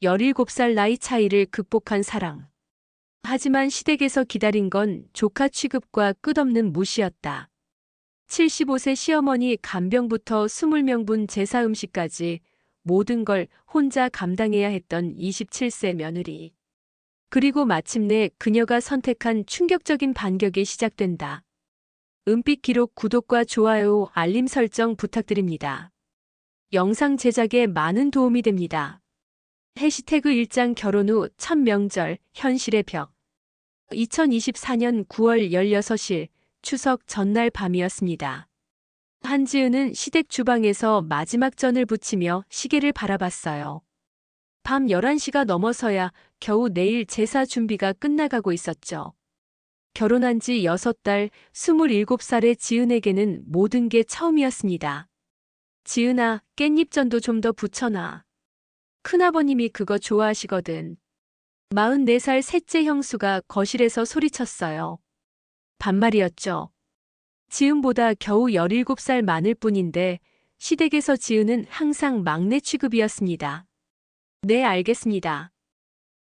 17살 나이 차이를 극복한 사랑. 하지만 시댁에서 기다린 건 조카 취급과 끝없는 무시였다. 75세 시어머니 간병부터 20명분 제사 음식까지 모든 걸 혼자 감당해야 했던 27세 며느리. 그리고 마침내 그녀가 선택한 충격적인 반격이 시작된다. 은빛 기록 구독과 좋아요, 알림 설정 부탁드립니다. 영상 제작에 많은 도움이 됩니다. 해시태그 일장 결혼 후 첫 명절 현실의 벽. 2024년 9월 16일 추석 전날 밤이었습니다. 한지은은 시댁 주방에서 마지막 전을 부치며 시계를 바라봤어요. 밤 11시가 넘어서야 겨우 내일 제사 준비가 끝나가고 있었죠. 결혼한 지 6달, 27살의 지은에게는 모든 게 처음이었습니다. 지은아, 깻잎전도 좀 더 부쳐놔. 큰아버님이 그거 좋아하시거든. 44살 셋째 형수가 거실에서 소리쳤어요. 반말이었죠. 지은보다 겨우 17살 많을 뿐인데 시댁에서 지은은 항상 막내 취급이었습니다. 네, 알겠습니다.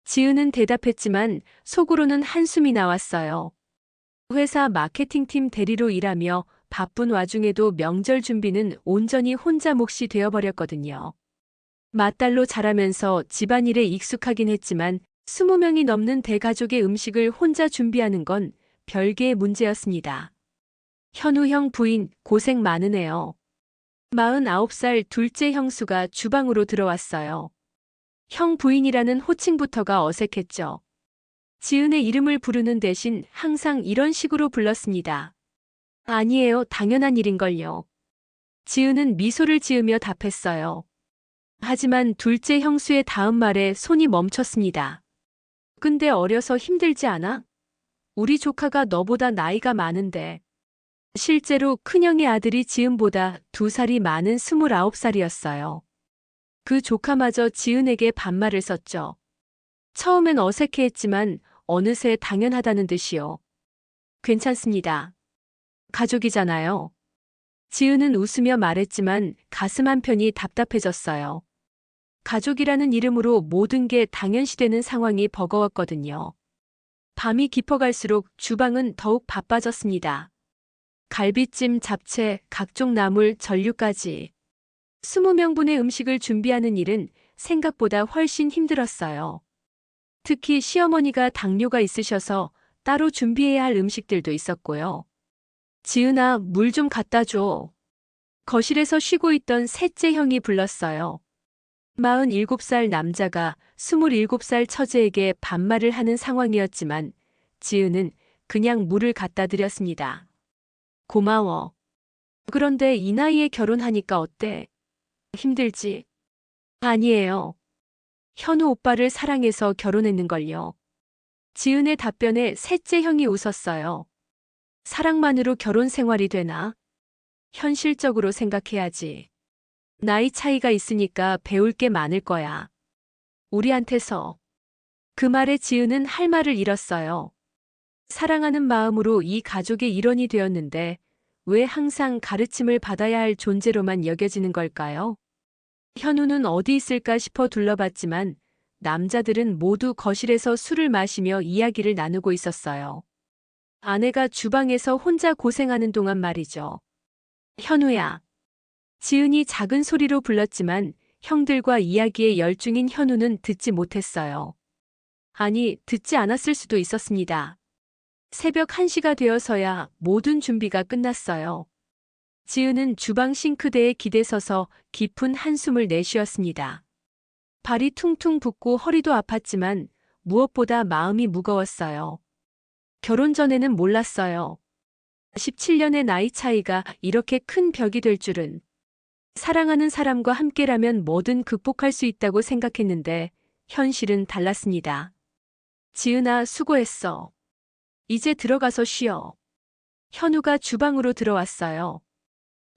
지은은 대답했지만 속으로는 한숨이 나왔어요. 회사 마케팅팀 대리로 일하며 바쁜 와중에도 명절 준비는 온전히 혼자 몫이 되어버렸거든요. 맏딸로 자라면서 집안일에 익숙하긴 했지만 20명이 넘는 대가족의 음식을 혼자 준비하는 건 별개의 문제였습니다. 현우 형 부인 고생 많으네요. 49살 둘째 형수가 주방으로 들어왔어요. 형 부인이라는 호칭부터가 어색했죠. 지은의 이름을 부르는 대신 항상 이런 식으로 불렀습니다. 아니에요, 당연한 일인걸요. 지은은 미소를 지으며 답했어요. 하지만 둘째 형수의 다음 말에 손이 멈췄습니다. 근데 어려서 힘들지 않아? 우리 조카가 너보다 나이가 많은데. 실제로 큰형의 아들이 지은보다 2살이 많은 29살이었어요. 그 조카마저 지은에게 반말을 썼죠. 처음엔 어색해했지만 어느새 당연하다는 듯이요. 괜찮습니다. 가족이잖아요. 지은은 웃으며 말했지만 가슴 한편이 답답해졌어요. 가족이라는 이름으로 모든 게 당연시되는 상황이 버거웠거든요. 밤이 깊어갈수록 주방은 더욱 바빠졌습니다. 갈비찜, 잡채, 각종 나물, 전류까지. 20명분의 음식을 준비하는 일은 생각보다 훨씬 힘들었어요. 특히 시어머니가 당뇨가 있으셔서 따로 준비해야 할 음식들도 있었고요. 지은아, 물 좀 갖다 줘. 거실에서 쉬고 있던 셋째 형이 불렀어요. 47살 남자가 27살 처제에게 반말을 하는 상황이었지만 지은은 그냥 물을 갖다 드렸습니다. 고마워. 그런데 이 나이에 결혼하니까 어때? 힘들지? 아니에요. 현우 오빠를 사랑해서 결혼했는걸요. 지은의 답변에 셋째 형이 웃었어요. 사랑만으로 결혼 생활이 되나? 현실적으로 생각해야지. 나이 차이가 있으니까 배울 게 많을 거야. 우리한테서. 그 말에 지은은 할 말을 잃었어요. 사랑하는 마음으로 이 가족의 일원이 되었는데 왜 항상 가르침을 받아야 할 존재로만 여겨지는 걸까요? 현우는 어디 있을까 싶어 둘러봤지만 남자들은 모두 거실에서 술을 마시며 이야기를 나누고 있었어요. 아내가 주방에서 혼자 고생하는 동안 말이죠. 현우야. 지은이 작은 소리로 불렀지만 형들과 이야기에 열중인 현우는 듣지 못했어요. 아니, 듣지 않았을 수도 있었습니다. 새벽 1시가 되어서야 모든 준비가 끝났어요. 지은은 주방 싱크대에 기대서서 깊은 한숨을 내쉬었습니다. 발이 퉁퉁 붓고 허리도 아팠지만 무엇보다 마음이 무거웠어요. 결혼 전에는 몰랐어요. 17년의 나이 차이가 이렇게 큰 벽이 될 줄은. 사랑하는 사람과 함께라면 뭐든 극복할 수 있다고 생각했는데 현실은 달랐습니다. 지은아, 수고했어. 이제 들어가서 쉬어. 현우가 주방으로 들어왔어요.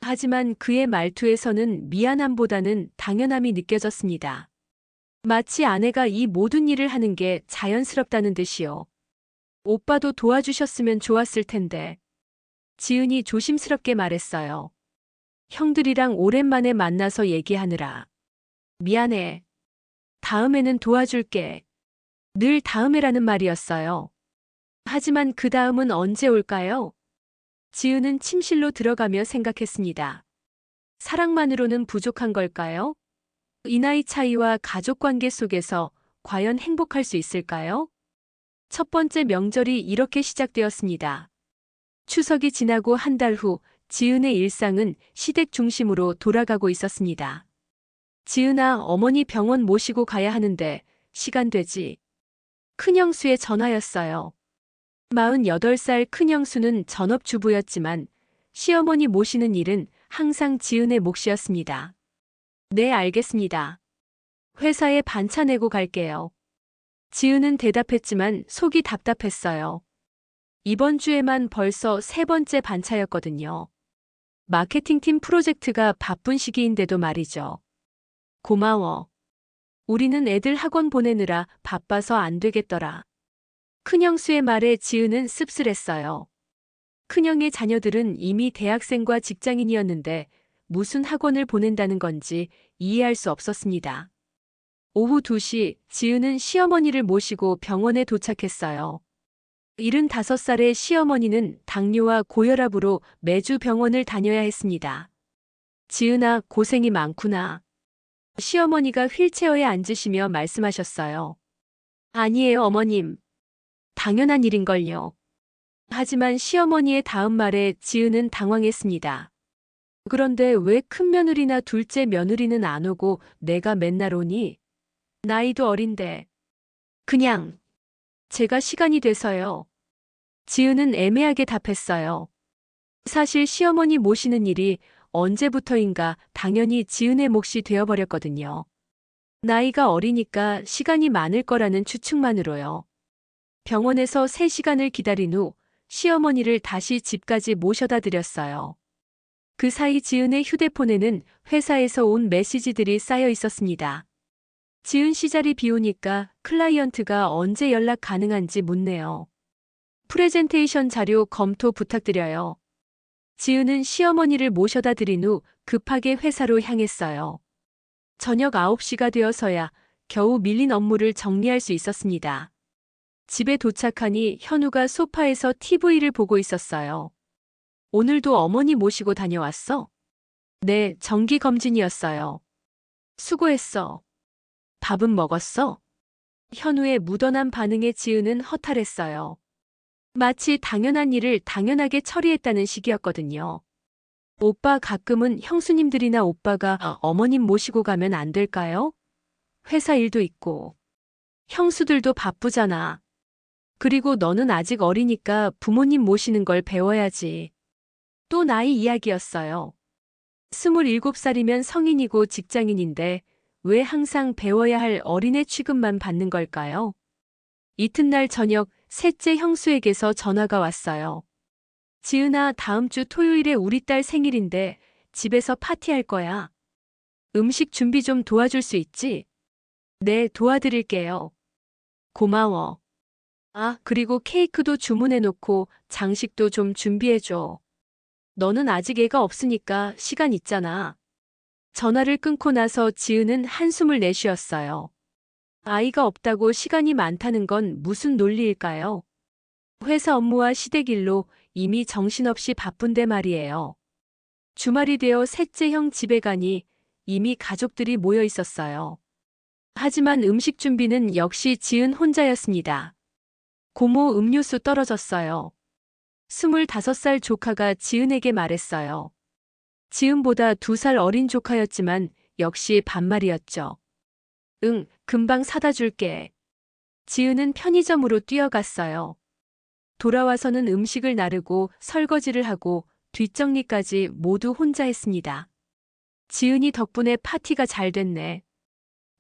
하지만 그의 말투에서는 미안함보다는 당연함이 느껴졌습니다. 마치 아내가 이 모든 일을 하는 게 자연스럽다는 듯이요. 오빠도 도와주셨으면 좋았을 텐데. 지은이 조심스럽게 말했어요. 형들이랑 오랜만에 만나서 얘기하느라. 미안해. 다음에는 도와줄게. 늘 다음에라는 말이었어요. 하지만 그 다음은 언제 올까요? 지은은 침실로 들어가며 생각했습니다. 사랑만으로는 부족한 걸까요? 이 나이 차이와 가족 관계 속에서 과연 행복할 수 있을까요? 첫 번째 명절이 이렇게 시작되었습니다. 추석이 지나고 한 달 후 지은의 일상은 시댁 중심으로 돌아가고 있었습니다. 지은아, 어머니 병원 모시고 가야 하는데 시간 되지? 큰형수의 전화였어요. 48살 큰형수는 전업주부였지만 시어머니 모시는 일은 항상 지은의 몫이었습니다. 네, 알겠습니다. 회사에 반차 내고 갈게요. 지은은 대답했지만 속이 답답했어요. 이번 주에만 벌써 세 번째 반차였거든요. 마케팅팀 프로젝트가 바쁜 시기인데도 말이죠. 고마워. 우리는 애들 학원 보내느라 바빠서 안 되겠더라. 큰형수의 말에 지은은 씁쓸했어요. 큰형의 자녀들은 이미 대학생과 직장인이었는데 무슨 학원을 보낸다는 건지 이해할 수 없었습니다. 오후 2시 지은은 시어머니를 모시고 병원에 도착했어요. 75살의 시어머니는 당뇨와 고혈압으로 매주 병원을 다녀야 했습니다. 지은아, 고생이 많구나. 시어머니가 휠체어에 앉으시며 말씀하셨어요. 아니에요, 어머님. 당연한 일인걸요. 하지만 시어머니의 다음 말에 지은은 당황했습니다. 그런데 왜 큰며느리나 둘째 며느리는 안 오고 내가 맨날 오니? 나이도 어린데. 그냥 제가 시간이 돼서요. 지은은 애매하게 답했어요. 사실 시어머니 모시는 일이 언제부터인가 당연히 지은의 몫이 되어버렸거든요. 나이가 어리니까 시간이 많을 거라는 추측만으로요. 병원에서 3시간을 기다린 후 시어머니를 다시 집까지 모셔다 드렸어요. 그 사이 지은의 휴대폰에는 회사에서 온 메시지들이 쌓여 있었습니다. 지은 씨 자리 비우니까 클라이언트가 언제 연락 가능한지 묻네요. 프레젠테이션 자료 검토 부탁드려요. 지은은 시어머니를 모셔다 드린 후 급하게 회사로 향했어요. 저녁 9시가 되어서야 겨우 밀린 업무를 정리할 수 있었습니다. 집에 도착하니 현우가 소파에서 TV를 보고 있었어요. 오늘도 어머니 모시고 다녀왔어? 네, 정기검진이었어요. 수고했어. 밥은 먹었어? 현우의 무던한 반응에 지은은 허탈했어요. 마치 당연한 일을 당연하게 처리했다는 식이었거든요. 오빠, 가끔은 형수님들이나 오빠가 어머님 모시고 가면 안 될까요? 회사 일도 있고. 형수들도 바쁘잖아. 그리고 너는 아직 어리니까 부모님 모시는 걸 배워야지. 또 나이 이야기였어요. 27살이면 성인이고 직장인인데 왜 항상 배워야 할 어린애 취급만 받는 걸까요? 이튿날 저녁 셋째 형수에게서 전화가 왔어요. 지은아, 다음 주 토요일에 우리 딸 생일인데 집에서 파티할 거야. 음식 준비 좀 도와줄 수 있지? 네, 도와드릴게요. 고마워. 아, 그리고 케이크도 주문해놓고 장식도 좀 준비해줘. 너는 아직 애가 없으니까 시간 있잖아. 전화를 끊고 나서 지은은 한숨을 내쉬었어요. 아이가 없다고 시간이 많다는 건 무슨 논리일까요? 회사 업무와 시댁 일로 이미 정신없이 바쁜데 말이에요. 주말이 되어 셋째 형 집에 가니 이미 가족들이 모여 있었어요. 하지만 음식 준비는 역시 지은 혼자였습니다. 고모, 음료수 떨어졌어요. 25살 조카가 지은에게 말했어요. 지은보다 2살 어린 조카였지만 역시 반말이었죠. 응, 금방 사다 줄게. 지은은 편의점으로 뛰어갔어요. 돌아와서는 음식을 나르고 설거지를 하고 뒷정리까지 모두 혼자 했습니다. 지은이 덕분에 파티가 잘 됐네.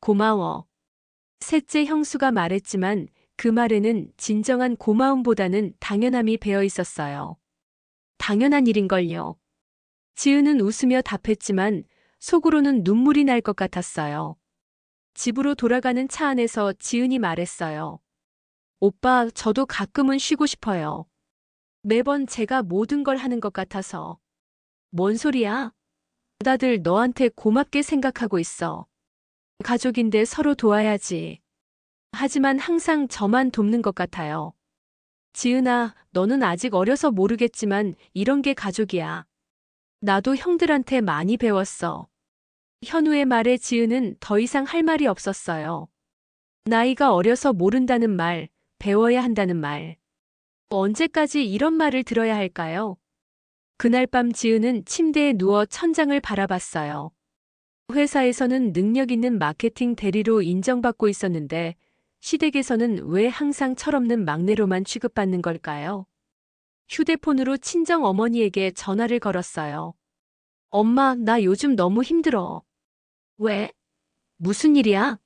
고마워. 셋째 형수가 말했지만 그 말에는 진정한 고마움보다는 당연함이 배어 있었어요. 당연한 일인걸요. 지은은 웃으며 답했지만 속으로는 눈물이 날 것 같았어요. 집으로 돌아가는 차 안에서 지은이 말했어요. 오빠, 저도 가끔은 쉬고 싶어요. 매번 제가 모든 걸 하는 것 같아서. 뭔 소리야? 다들 너한테 고맙게 생각하고 있어. 가족인데 서로 도와야지. 하지만 항상 저만 돕는 것 같아요. 지은아, 너는 아직 어려서 모르겠지만 이런 게 가족이야. 나도 형들한테 많이 배웠어. 현우의 말에 지은은 더 이상 할 말이 없었어요. 나이가 어려서 모른다는 말, 배워야 한다는 말. 언제까지 이런 말을 들어야 할까요? 그날 밤 지은은 침대에 누워 천장을 바라봤어요. 회사에서는 능력 있는 마케팅 대리로 인정받고 있었는데 시댁에서는 왜 항상 철없는 막내로만 취급받는 걸까요? 휴대폰으로 친정 어머니에게 전화를 걸었어요. 엄마, 나 요즘 너무 힘들어. 왜? 무슨 일이야?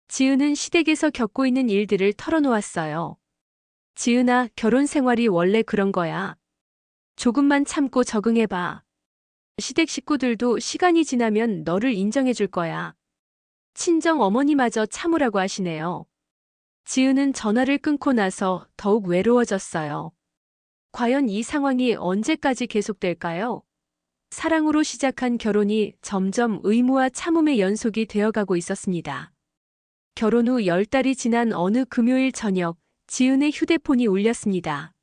지은은 시댁에서 겪고 있는 일들을 털어놓았어요. 지은아, 결혼 생활이 원래 그런 거야. 조금만 참고 적응해봐. 시댁 식구들도 시간이 지나면 너를 인정해줄 거야. 친정 어머니마저 참으라고 하시네요. 지은은 전화를 끊고 나서 더욱 외로워졌어요. 과연 이 상황이 언제까지 계속될까요? 사랑으로 시작한 결혼이 점점 의무와 참음의 연속이 되어가고 있었습니다. 결혼 후 10달이 지난 어느 금요일 저녁, 지은의 휴대폰이 울렸습니다.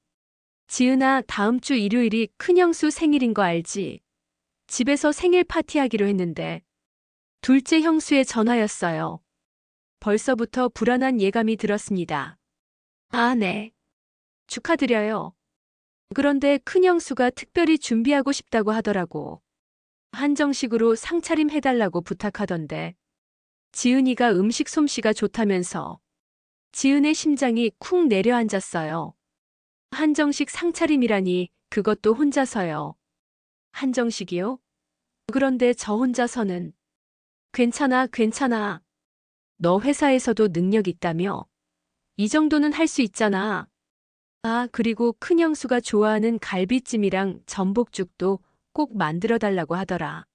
지은아, 다음 주 일요일이 큰형수 생일인 거 알지? 집에서 생일 파티하기로 했는데. 둘째 형수의 전화였어요. 벌써부터 불안한 예감이 들었습니다. 아, 네. 축하드려요. 그런데 큰형수가 특별히 준비하고 싶다고 하더라고. 한정식으로 상차림 해달라고 부탁하던데. 지은이가 음식 솜씨가 좋다면서. 지은의 심장이 쿵 내려앉았어요. 한정식 상차림이라니, 그것도 혼자서요. 한정식이요? 그런데 저 혼자서는. 괜찮아, 괜찮아. 너 회사에서도 능력 있다며? 이 정도는 할 수 있잖아. 아, 그리고 큰형수가 좋아하는 갈비찜이랑 전복죽도 꼭 만들어 달라고 하더라.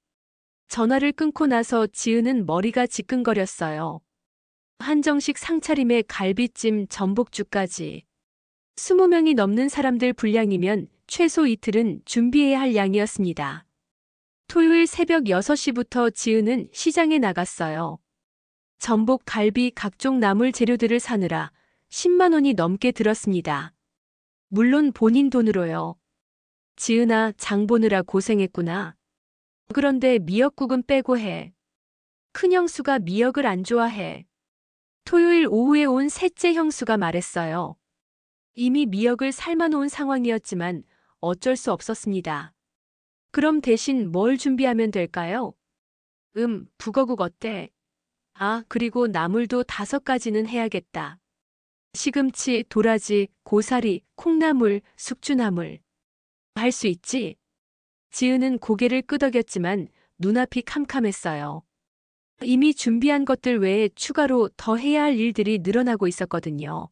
전화를 끊고 나서 지은은 머리가 지끈거렸어요. 한정식 상차림에 갈비찜, 전복죽까지. 20명이 넘는 사람들 분량이면 최소 이틀은 준비해야 할 양이었습니다. 토요일 새벽 6시부터 지은은 시장에 나갔어요. 전복, 갈비, 각종 나물 재료들을 사느라 10만 원이 넘게 들었습니다. 물론 본인 돈으로요. 지은아, 장 보느라 고생했구나. 그런데 미역국은 빼고 해. 큰형수가 미역을 안 좋아해. 토요일 오후에 온 셋째 형수가 말했어요. 이미 미역을 삶아놓은 상황이었지만 어쩔 수 없었습니다. 그럼 대신 뭘 준비하면 될까요? 북어국 어때? 아, 그리고 나물도 5가지는 해야겠다. 시금치, 도라지, 고사리, 콩나물, 숙주나물. 할 수 있지? 지은은 고개를 끄덕였지만 눈앞이 캄캄했어요. 이미 준비한 것들 외에 추가로 더 해야 할 일들이 늘어나고 있었거든요.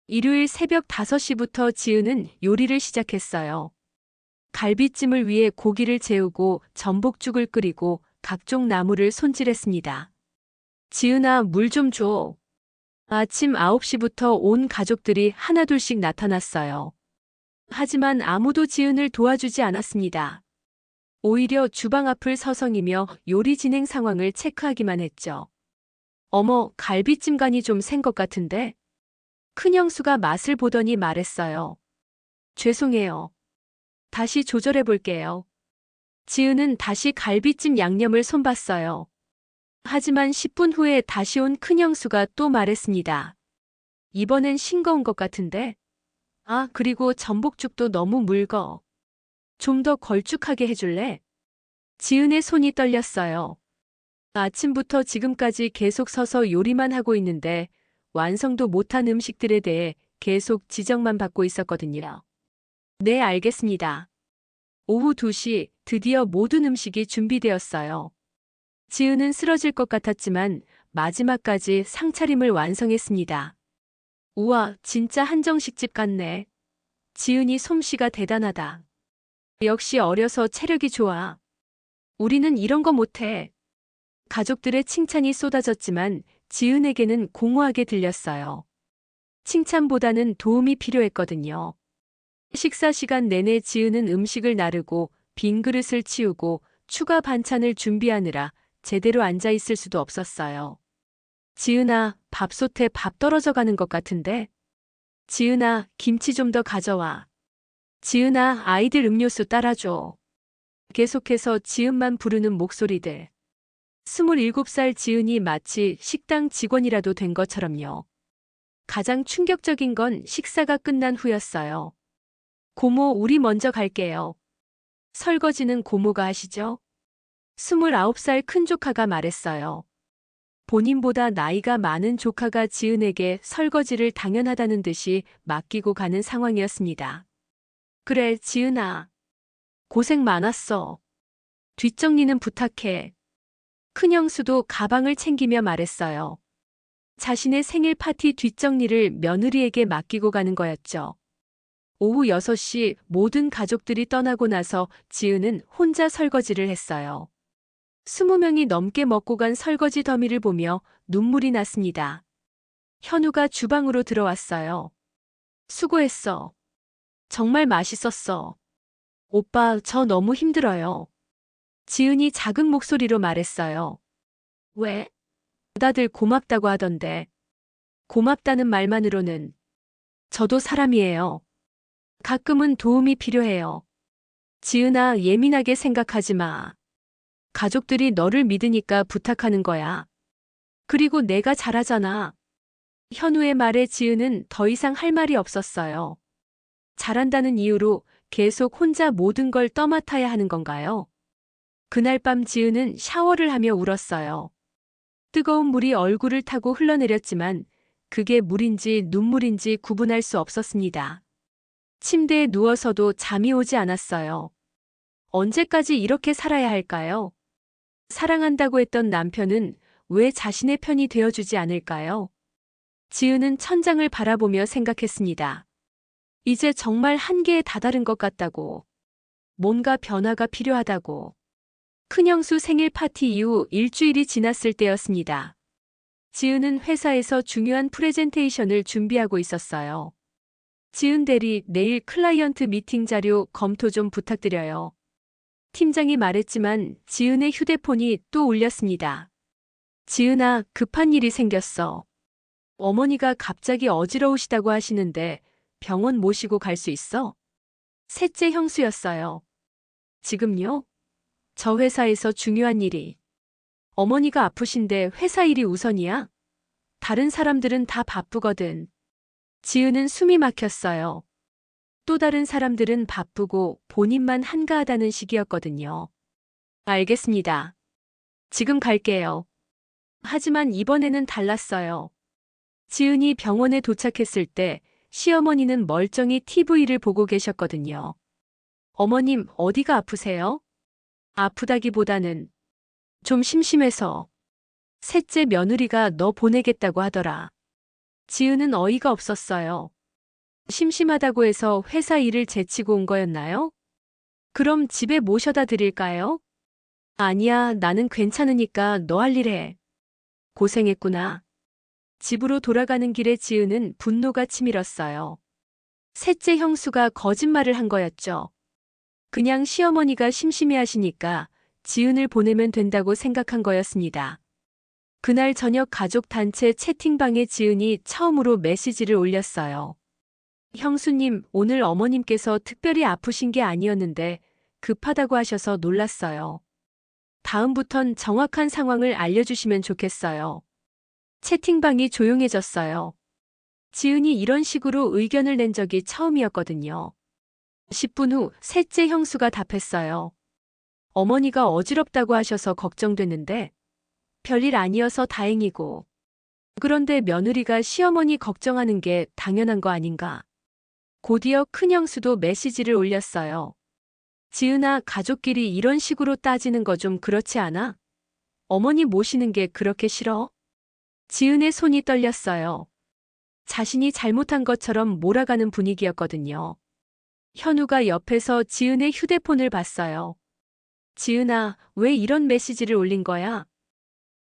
일요일 새벽 5시부터 지은은 요리를 시작했어요. 갈비찜을 위해 고기를 재우고 전복죽을 끓이고 각종 나물을 손질했습니다. 지은아, 물 좀 줘. 아침 9시부터 온 가족들이 하나둘씩 나타났어요. 하지만 아무도 지은을 도와주지 않았습니다. 오히려 주방 앞을 서성이며 요리 진행 상황을 체크하기만 했죠. 어머, 갈비찜 간이 좀 센 것 같은데? 큰형수가 맛을 보더니 말했어요. 죄송해요. 다시 조절해 볼게요. 지은은 다시 갈비찜 양념을 손봤어요. 하지만 10분 후에 다시 온 큰형수가 또 말했습니다. 이번엔 싱거운 것 같은데? 아, 그리고 전복죽도 너무 묽어. 좀 더 걸쭉하게 해줄래? 지은의 손이 떨렸어요. 아침부터 지금까지 계속 서서 요리만 하고 있는데 완성도 못한 음식들에 대해 계속 지적만 받고 있었거든요. 네, 알겠습니다. 오후 2시 드디어 모든 음식이 준비되었어요. 지은은 쓰러질 것 같았지만 마지막까지 상차림을 완성했습니다. 우와, 진짜 한정식집 같네. 지은이 솜씨가 대단하다. 역시 어려서 체력이 좋아. 우리는 이런 거 못해. 가족들의 칭찬이 쏟아졌지만 지은에게는 공허하게 들렸어요. 칭찬보다는 도움이 필요했거든요. 식사 시간 내내 지은은 음식을 나르고 빈 그릇을 치우고 추가 반찬을 준비하느라 제대로 앉아 있을 수도 없었어요. 지은아, 밥솥에 밥 떨어져 가는 것 같은데? 지은아, 김치 좀 더 가져와. 지은아, 아이들 음료수 따라줘. 계속해서 지은만 부르는 목소리들. 27살 지은이 마치 식당 직원이라도 된 것처럼요. 가장 충격적인 건 식사가 끝난 후였어요. 고모, 우리 먼저 갈게요. 설거지는 고모가 하시죠? 29살 큰 조카가 말했어요. 본인보다 나이가 많은 조카가 지은에게 설거지를 당연하다는 듯이 맡기고 가는 상황이었습니다. 그래, 지은아. 고생 많았어. 뒷정리는 부탁해. 큰형수도 가방을 챙기며 말했어요. 자신의 생일 파티 뒷정리를 며느리에게 맡기고 가는 거였죠. 오후 6시 모든 가족들이 떠나고 나서 지은은 혼자 설거지를 했어요. 20명이 넘게 먹고 간 설거지 더미를 보며 눈물이 났습니다. 현우가 주방으로 들어왔어요. 수고했어. 정말 맛있었어. 오빠, 저 너무 힘들어요. 지은이 작은 목소리로 말했어요. 왜? 다들 고맙다고 하던데. 고맙다는 말만으로는. 저도 사람이에요. 가끔은 도움이 필요해요. 지은아, 예민하게 생각하지 마. 가족들이 너를 믿으니까 부탁하는 거야. 그리고 내가 잘하잖아. 현우의 말에 지은은 더 이상 할 말이 없었어요. 잘한다는 이유로 계속 혼자 모든 걸 떠맡아야 하는 건가요? 그날 밤 지은은 샤워를 하며 울었어요. 뜨거운 물이 얼굴을 타고 흘러내렸지만 그게 물인지 눈물인지 구분할 수 없었습니다. 침대에 누워서도 잠이 오지 않았어요. 언제까지 이렇게 살아야 할까요? 사랑한다고 했던 남편은 왜 자신의 편이 되어주지 않을까요? 지은은 천장을 바라보며 생각했습니다. 이제 정말 한계에 다다른 것 같다고. 뭔가 변화가 필요하다고. 큰형수 생일 파티 이후 일주일이 지났을 때였습니다. 지은은 회사에서 중요한 프레젠테이션을 준비하고 있었어요. 지은 대리, 내일 클라이언트 미팅 자료 검토 좀 부탁드려요. 팀장이 말했지만 지은의 휴대폰이 또 울렸습니다. 지은아, 급한 일이 생겼어. 어머니가 갑자기 어지러우시다고 하시는데 병원 모시고 갈 수 있어? 셋째 형수였어요. 지금요? 저 회사에서 중요한 일이. 어머니가 아프신데 회사 일이 우선이야? 다른 사람들은 다 바쁘거든. 지은은 숨이 막혔어요. 또 다른 사람들은 바쁘고 본인만 한가하다는 시기였거든요. 알겠습니다. 지금 갈게요. 하지만 이번에는 달랐어요. 지은이 병원에 도착했을 때 시어머니는 멀쩡히 TV를 보고 계셨거든요. 어머님, 어디가 아프세요? 아프다기보다는 좀 심심해서. 셋째 며느리가 너 보내겠다고 하더라. 지은은 어이가 없었어요. 심심하다고 해서 회사 일을 제치고 온 거였나요? 그럼 집에 모셔다 드릴까요? 아니야, 나는 괜찮으니까 너 할 일 해. 고생했구나. 집으로 돌아가는 길에 지은은 분노가 치밀었어요. 셋째 형수가 거짓말을 한 거였죠. 그냥 시어머니가 심심해하시니까 지은을 보내면 된다고 생각한 거였습니다. 그날 저녁 가족 단체 채팅방에 지은이 처음으로 메시지를 올렸어요. 형수님, 오늘 어머님께서 특별히 아프신 게 아니었는데 급하다고 하셔서 놀랐어요. 다음부턴 정확한 상황을 알려주시면 좋겠어요. 채팅방이 조용해졌어요. 지은이 이런 식으로 의견을 낸 적이 처음이었거든요. 10분 후 셋째 형수가 답했어요. 어머니가 어지럽다고 하셔서 걱정됐는데 별일 아니어서 다행이고. 그런데 며느리가 시어머니 걱정하는 게 당연한 거 아닌가. 곧이어 큰형수도 메시지를 올렸어요. 지은아, 가족끼리 이런 식으로 따지는 거 좀 그렇지 않아? 어머니 모시는 게 그렇게 싫어? 지은의 손이 떨렸어요. 자신이 잘못한 것처럼 몰아가는 분위기였거든요. 현우가 옆에서 지은의 휴대폰을 봤어요. 지은아, 왜 이런 메시지를 올린 거야?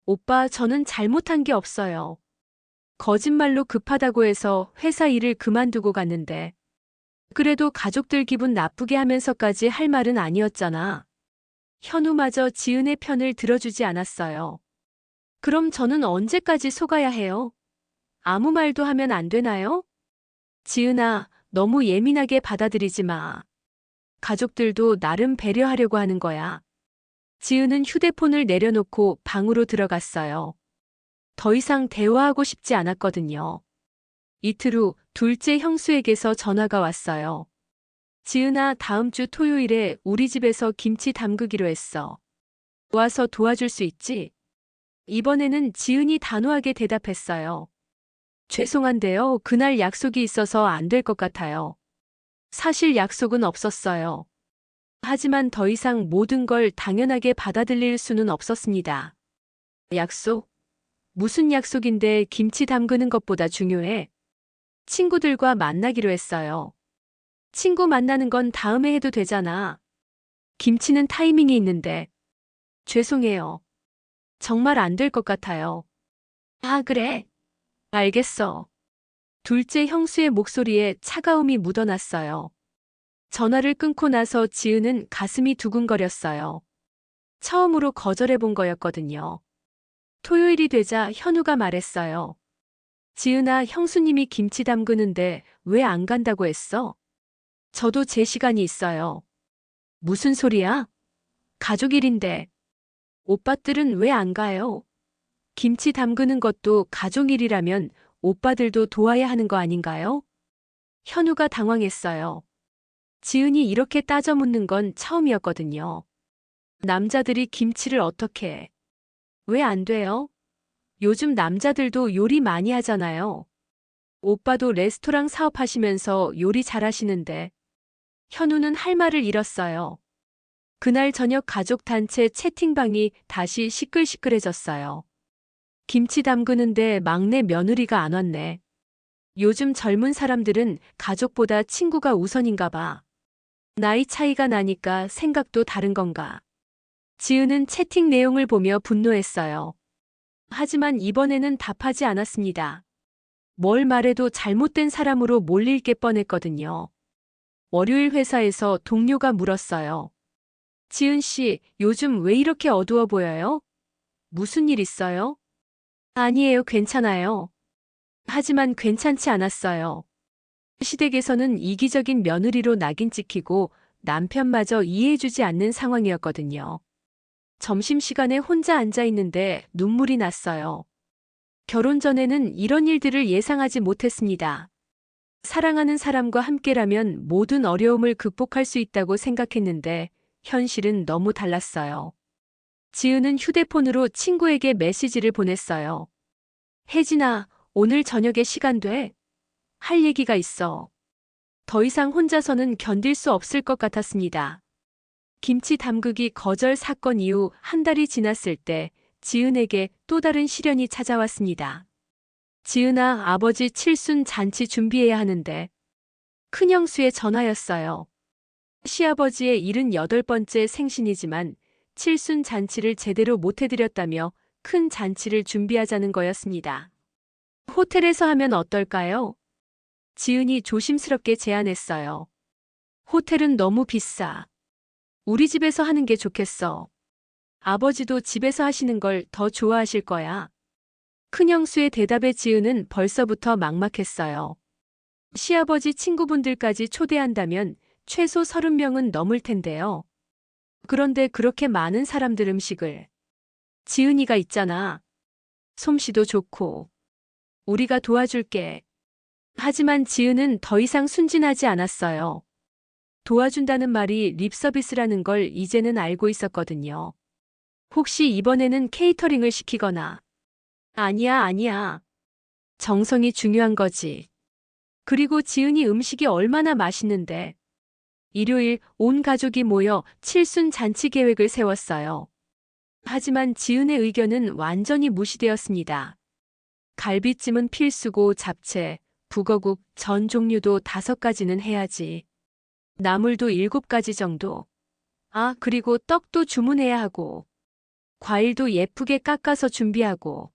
오빠, 저는 잘못한 게 없어요. 거짓말로 급하다고 해서 회사 일을 그만두고 갔는데. 그래도 가족들 기분 나쁘게 하면서까지 할 말은 아니었잖아. 현우마저 지은의 편을 들어주지 않았어요. 그럼 저는 언제까지 속아야 해요? 아무 말도 하면 안 되나요? 지은아, 너무 예민하게 받아들이지 마. 가족들도 나름 배려하려고 하는 거야. 지은은 휴대폰을 내려놓고 방으로 들어갔어요. 더 이상 대화하고 싶지 않았거든요. 이틀 후 둘째 형수에게서 전화가 왔어요. 지은아, 다음 주 토요일에 우리 집에서 김치 담그기로 했어. 와서 도와줄 수 있지? 이번에는 지은이 단호하게 대답했어요. 죄송한데요. 그날 약속이 있어서 안 될 것 같아요. 사실 약속은 없었어요. 하지만 더 이상 모든 걸 당연하게 받아들일 수는 없었습니다. 약속? 무슨 약속인데 김치 담그는 것보다 중요해? 친구들과 만나기로 했어요. 친구 만나는 건 다음에 해도 되잖아. 김치는 타이밍이 있는데. 죄송해요. 정말 안 될 것 같아요. 아, 그래? 알겠어. 둘째 형수의 목소리에 차가움이 묻어났어요. 전화를 끊고 나서 지은은 가슴이 두근거렸어요. 처음으로 거절해 본 거였거든요. 토요일이 되자 현우가 말했어요. 지은아, 형수님이 김치 담그는데 왜 안 간다고 했어? 저도 제 시간이 있어요. 무슨 소리야? 가족 일인데. 오빠들은 왜 안 가요? 김치 담그는 것도 가족 일이라면 오빠들도 도와야 하는 거 아닌가요? 현우가 당황했어요. 지은이 이렇게 따져 묻는 건 처음이었거든요. 남자들이 김치를 어떻게 해? 왜 안 돼요? 요즘 남자들도 요리 많이 하잖아요. 오빠도 레스토랑 사업하시면서 요리 잘하시는데. 현우는 할 말을 잃었어요. 그날 저녁 가족 단체 채팅방이 다시 시끌시끌해졌어요. 김치 담그는데 막내 며느리가 안 왔네. 요즘 젊은 사람들은 가족보다 친구가 우선인가 봐. 나이 차이가 나니까 생각도 다른 건가. 지은은 채팅 내용을 보며 분노했어요. 하지만 이번에는 답하지 않았습니다. 뭘 말해도 잘못된 사람으로 몰릴 게 뻔했거든요. 월요일 회사에서 동료가 물었어요. 지은 씨, 요즘 왜 이렇게 어두워 보여요? 무슨 일 있어요? 아니에요, 괜찮아요. 하지만 괜찮지 않았어요. 시댁에서는 이기적인 며느리로 낙인 찍히고 남편마저 이해해주지 않는 상황이었거든요. 점심시간에 혼자 앉아 있는데 눈물이 났어요. 결혼 전에는 이런 일들을 예상하지 못했습니다. 사랑하는 사람과 함께라면 모든 어려움을 극복할 수 있다고 생각했는데 현실은 너무 달랐어요. 지은은 휴대폰으로 친구에게 메시지를 보냈어요. 혜진아, 오늘 저녁에 시간 돼? 할 얘기가 있어. 더 이상 혼자서는 견딜 수 없을 것 같았습니다. 김치 담그기 거절 사건 이후 한 달이 지났을 때 지은에게 또 다른 시련이 찾아왔습니다. 지은아, 아버지 칠순 잔치 준비해야 하는데. 큰형수의 전화였어요. 시아버지의 78번째 생신이지만 칠순 잔치를 제대로 못 해드렸다며 큰 잔치를 준비하자는 거였습니다. 호텔에서 하면 어떨까요? 지은이 조심스럽게 제안했어요. 호텔은 너무 비싸. 우리 집에서 하는 게 좋겠어. 아버지도 집에서 하시는 걸 더 좋아하실 거야. 큰형수의 대답에 지은은 벌써부터 막막했어요. 시아버지 친구분들까지 초대한다면 최소 30명은 넘을 텐데요. 그런데 그렇게 많은 사람들 음식을. 지은이가 있잖아. 솜씨도 좋고. 우리가 도와줄게. 하지만 지은은 더 이상 순진하지 않았어요. 도와준다는 말이 립서비스라는 걸 이제는 알고 있었거든요. 혹시 이번에는 케이터링을 시키거나. 아니야, 아니야. 정성이 중요한 거지. 그리고 지은이 음식이 얼마나 맛있는데. 일요일 온 가족이 모여 칠순 잔치 계획을 세웠어요. 하지만 지은의 의견은 완전히 무시되었습니다. 갈비찜은 필수고 잡채, 북어국, 전 종류도 5가지는 해야지. 나물도 7가지 정도. 아, 그리고 떡도 주문해야 하고. 과일도 예쁘게 깎아서 준비하고.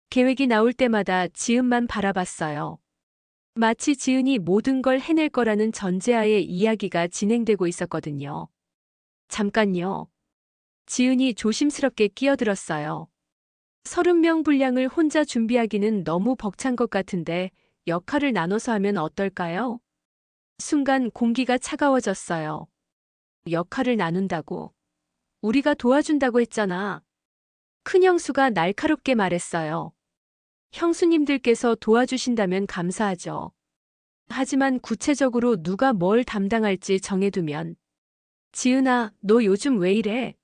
계획이 나올 때마다 지은만 바라봤어요. 마치 지은이 모든 걸 해낼 거라는 전제하에 이야기가 진행되고 있었거든요. 잠깐요. 지은이 조심스럽게 끼어들었어요. 30명 분량을 혼자 준비하기는 너무 벅찬 것 같은데 역할을 나눠서 하면 어떨까요? 순간 공기가 차가워졌어요. 역할을 나눈다고? 우리가 도와준다고 했잖아. 큰 형수가 날카롭게 말했어요. 형수님들께서 도와주신다면 감사하죠. 하지만 구체적으로 누가 뭘 담당할지 정해두면. 지은아, 너 요즘 왜 이래?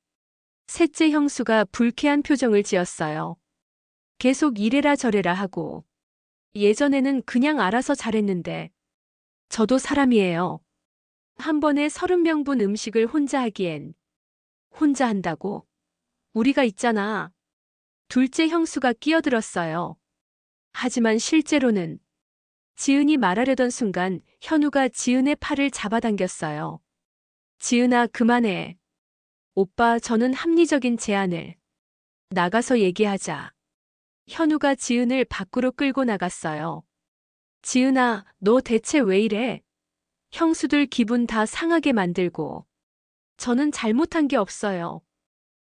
셋째 형수가 불쾌한 표정을 지었어요. 계속 이래라 저래라 하고. 예전에는 그냥 알아서 잘했는데. 저도 사람이에요. 한 번에 30명분 음식을 혼자 하기엔. 혼자 한다고? 우리가 있잖아. 둘째 형수가 끼어들었어요. 하지만 실제로는 지은이 말하려던 순간 현우가 지은의 팔을 잡아당겼어요. 지은아, 그만해. 오빠, 저는 합리적인 제안을. 나가서 얘기하자. 현우가 지은을 밖으로 끌고 나갔어요. 지은아, 너 대체 왜 이래? 형수들 기분 다 상하게 만들고. 저는 잘못한 게 없어요.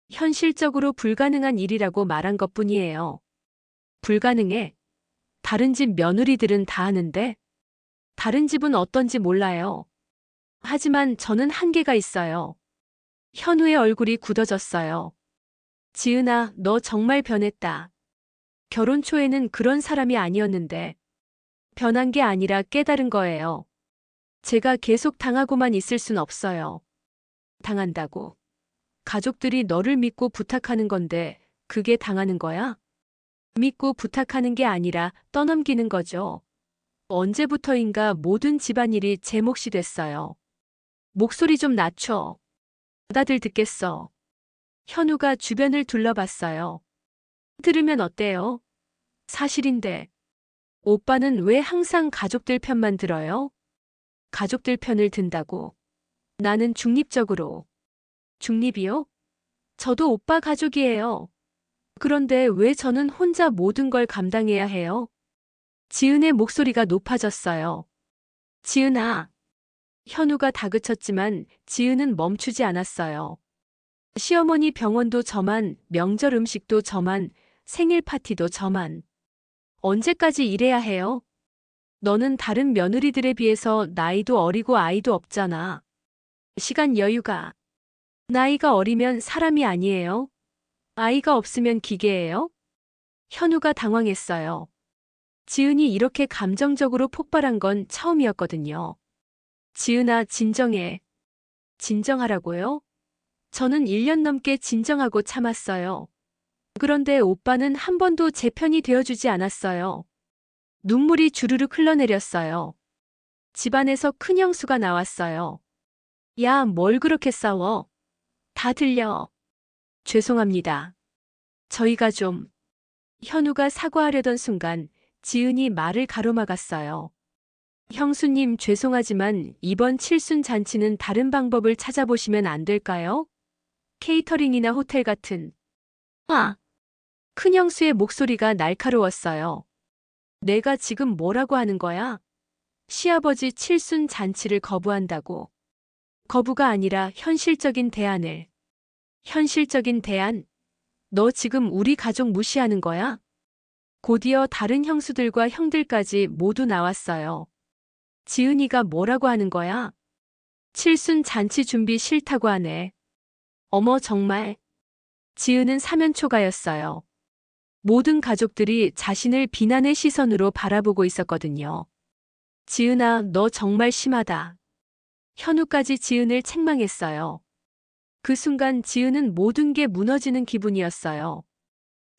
현실적으로 불가능한 일이라고 말한 것뿐이에요. 불가능해? 다른 집 며느리들은 다 하는데? 다른 집은 어떤지 몰라요. 하지만 저는 한계가 있어요. 현우의 얼굴이 굳어졌어요. 지은아, 너 정말 변했다. 결혼 초에는 그런 사람이 아니었는데. 변한 게 아니라 깨달은 거예요. 제가 계속 당하고만 있을 순 없어요. 당한다고. 가족들이 너를 믿고 부탁하는 건데 그게 당하는 거야? 믿고 부탁하는 게 아니라 떠넘기는 거죠. 언제부터인가 모든 집안일이 제 몫이 됐어요. 목소리 좀 낮춰. 다들 듣겠어. 현우가 주변을 둘러봤어요. 들으면 어때요? 사실인데. 오빠는 왜 항상 가족들 편만 들어요? 가족들 편을 든다고. 나는 중립적으로. 중립이요? 저도 오빠 가족이에요. 그런데 왜 저는 혼자 모든 걸 감당해야 해요? 지은의 목소리가 높아졌어요. 지은아. 현우가 다그쳤지만 지은은 멈추지 않았어요. 시어머니 병원도 저만, 명절 음식도 저만, 생일 파티도 저만. 언제까지 이래야 해요? 너는 다른 며느리들에 비해서 나이도 어리고 아이도 없잖아. 시간 여유가. 나이가 어리면 사람이 아니에요? 아이가 없으면 기계예요? 현우가 당황했어요. 지은이 이렇게 감정적으로 폭발한 건 처음이었거든요. 지은아, 진정해. 진정하라고요? 저는 1년 넘게 진정하고 참았어요. 그런데 오빠는 한 번도 제 편이 되어주지 않았어요. 눈물이 주르륵 흘러내렸어요. 집안에서 큰 형수가 나왔어요. 야, 뭘 그렇게 싸워? 다 들려. 죄송합니다. 저희가 좀. 현우가 사과하려던 순간 지은이 말을 가로막았어요. 형수님, 죄송하지만 이번 칠순 잔치는 다른 방법을 찾아보시면 안 될까요? 케이터링이나 호텔 같은. 큰 형수의 목소리가 날카로웠어요. 내가 지금 뭐라고 하는 거야? 시아버지 칠순 잔치를 거부한다고. 거부가 아니라 현실적인 대안을. 현실적인 대안? 너 지금 우리 가족 무시하는 거야? 곧이어 다른 형수들과 형들까지 모두 나왔어요. 지은이가 뭐라고 하는 거야? 칠순 잔치 준비 싫다고 하네. 어머, 정말. 지은은 사면초가였어요. 모든 가족들이 자신을 비난의 시선으로 바라보고 있었거든요. 지은아, 너 정말 심하다. 현우까지 지은을 책망했어요. 그 순간 지은은 모든 게 무너지는 기분이었어요.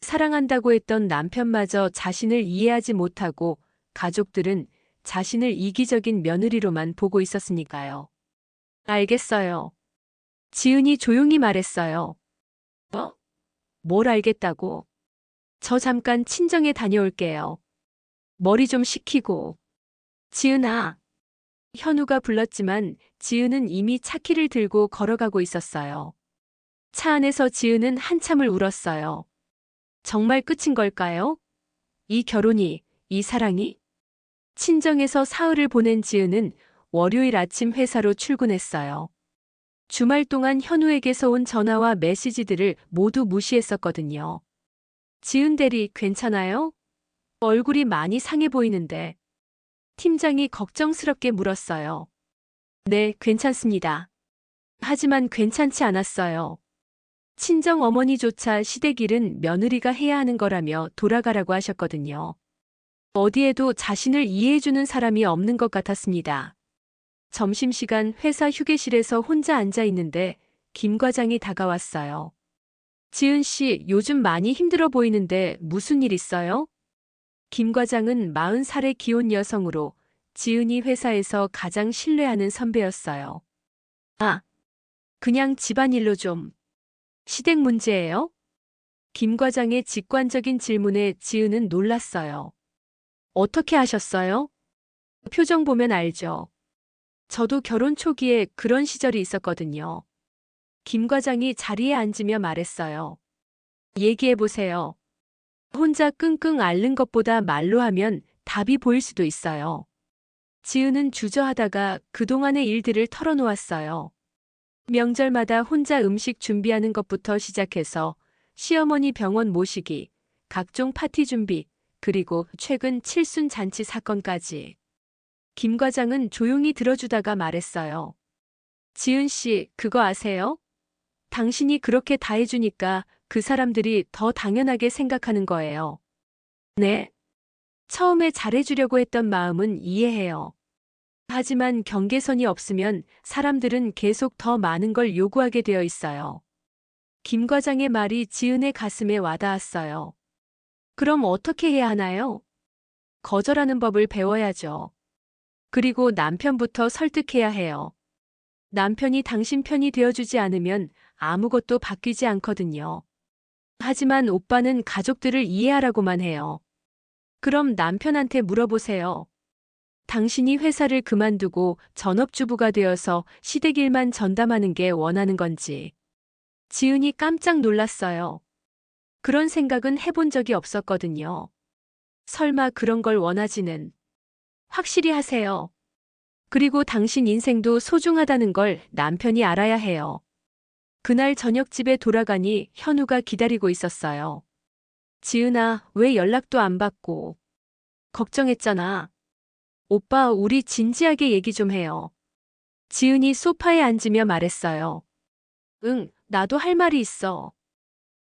사랑한다고 했던 남편마저 자신을 이해하지 못하고 가족들은 자신을 이기적인 며느리로만 보고 있었으니까요. 알겠어요. 지은이 조용히 말했어요. 뭘 알겠다고? 저 잠깐 친정에 다녀올게요. 머리 좀 식히고. 지은아. 현우가 불렀지만 지은은 이미 차키를 들고 걸어가고 있었어요. 차 안에서 지은은 한참을 울었어요. 정말 끝인 걸까요? 이 결혼이, 이 사랑이? 친정에서 사흘을 보낸 지은은 월요일 아침 회사로 출근했어요. 주말 동안 현우에게서 온 전화와 메시지들을 모두 무시했었거든요. 지은 대리 괜찮아요? 얼굴이 많이 상해 보이는데. 팀장이 걱정스럽게 물었어요. 네, 괜찮습니다. 하지만 괜찮지 않았어요. 친정 어머니조차 시댁 일은 며느리가 해야 하는 거라며 돌아가라고 하셨거든요. 어디에도 자신을 이해해주는 사람이 없는 것 같았습니다. 점심시간 회사 휴게실에서 혼자 앉아 있는데 김 과장이 다가왔어요. 지은 씨, 요즘 많이 힘들어 보이는데 무슨 일 있어요? 김 과장은 40살의 기혼 여성으로 지은이 회사에서 가장 신뢰하는 선배였어요. 아, 그냥 집안일로 좀. 시댁 문제예요? 김 과장의 직관적인 질문에 지은은 놀랐어요. 어떻게 하셨어요? 표정 보면 알죠. 저도 결혼 초기에 그런 시절이 있었거든요. 김 과장이 자리에 앉으며 말했어요. 얘기해보세요. 혼자 끙끙 앓는 것보다 말로 하면 답이 보일 수도 있어요. 지은은 주저하다가 그동안의 일들을 털어놓았어요. 명절마다 혼자 음식 준비하는 것부터 시작해서 시어머니 병원 모시기, 각종 파티 준비, 그리고 최근 칠순 잔치 사건까지. 김 과장은 조용히 들어주다가 말했어요. 지은 씨, 그거 아세요? 당신이 그렇게 다 해주니까 그 사람들이 더 당연하게 생각하는 거예요. 네. 처음에 잘해주려고 했던 마음은 이해해요. 하지만 경계선이 없으면 사람들은 계속 더 많은 걸 요구하게 되어 있어요. 김 과장의 말이 지은의 가슴에 와닿았어요. 그럼 어떻게 해야 하나요? 거절하는 법을 배워야죠. 그리고 남편부터 설득해야 해요. 남편이 당신 편이 되어주지 않으면 아무것도 바뀌지 않거든요. 하지만 오빠는 가족들을 이해하라고만 해요. 그럼 남편한테 물어보세요. 당신이 회사를 그만두고 전업주부가 되어서 시댁 일만 전담하는 게 원하는 건지. 지은이 깜짝 놀랐어요. 그런 생각은 해본 적이 없었거든요. 설마 그런 걸 원하지는. 확실히 하세요. 그리고 당신 인생도 소중하다는 걸 남편이 알아야 해요. 그날 저녁 집에 돌아가니 현우가 기다리고 있었어요. 지은아, 왜 연락도 안 받고. 걱정했잖아. 오빠, 우리 진지하게 얘기 좀 해요. 지은이 소파에 앉으며 말했어요. 응, 나도 할 말이 있어.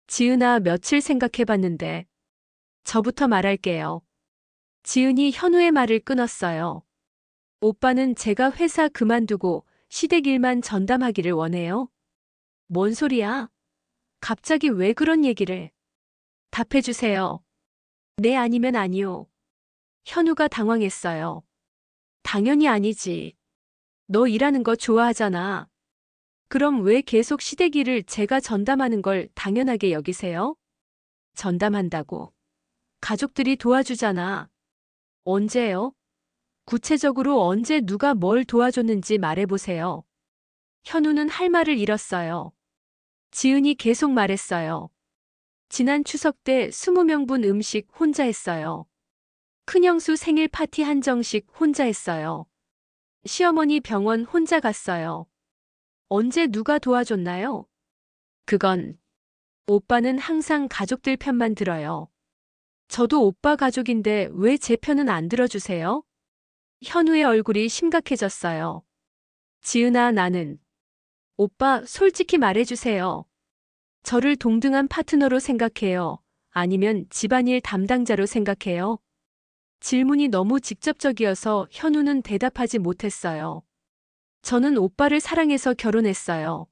지은아, 며칠 생각해봤는데. 저부터 말할게요. 지은이 현우의 말을 끊었어요. 오빠는 제가 회사 그만두고 시댁 일만 전담하기를 원해요? 뭔 소리야? 갑자기 왜 그런 얘기를? 답해주세요. 네 아니면 아니요. 현우가 당황했어요. 당연히 아니지. 너 일하는 거 좋아하잖아. 그럼 왜 계속 시댁 일을 제가 전담하는 걸 당연하게 여기세요? 전담한다고. 가족들이 도와주잖아. 언제요? 구체적으로 언제 누가 뭘 도와줬는지 말해보세요. 현우는 할 말을 잃었어요. 지은이 계속 말했어요. 지난 추석 때 20명분 음식 혼자 했어요. 큰형수 생일 파티 한정식 혼자 했어요. 시어머니 병원 혼자 갔어요. 언제 누가 도와줬나요? 그건 오빠는 항상 가족들 편만 들어요. 저도 오빠 가족인데 왜 제 편은 안 들어주세요? 현우의 얼굴이 심각해졌어요. 지은아, 나는 오빠 솔직히 말해주세요. 저를 동등한 파트너로 생각해요? 아니면 집안일 담당자로 생각해요? 질문이 너무 직접적이어서 현우는 대답하지 못했어요. 저는 오빠를 사랑해서 결혼했어요.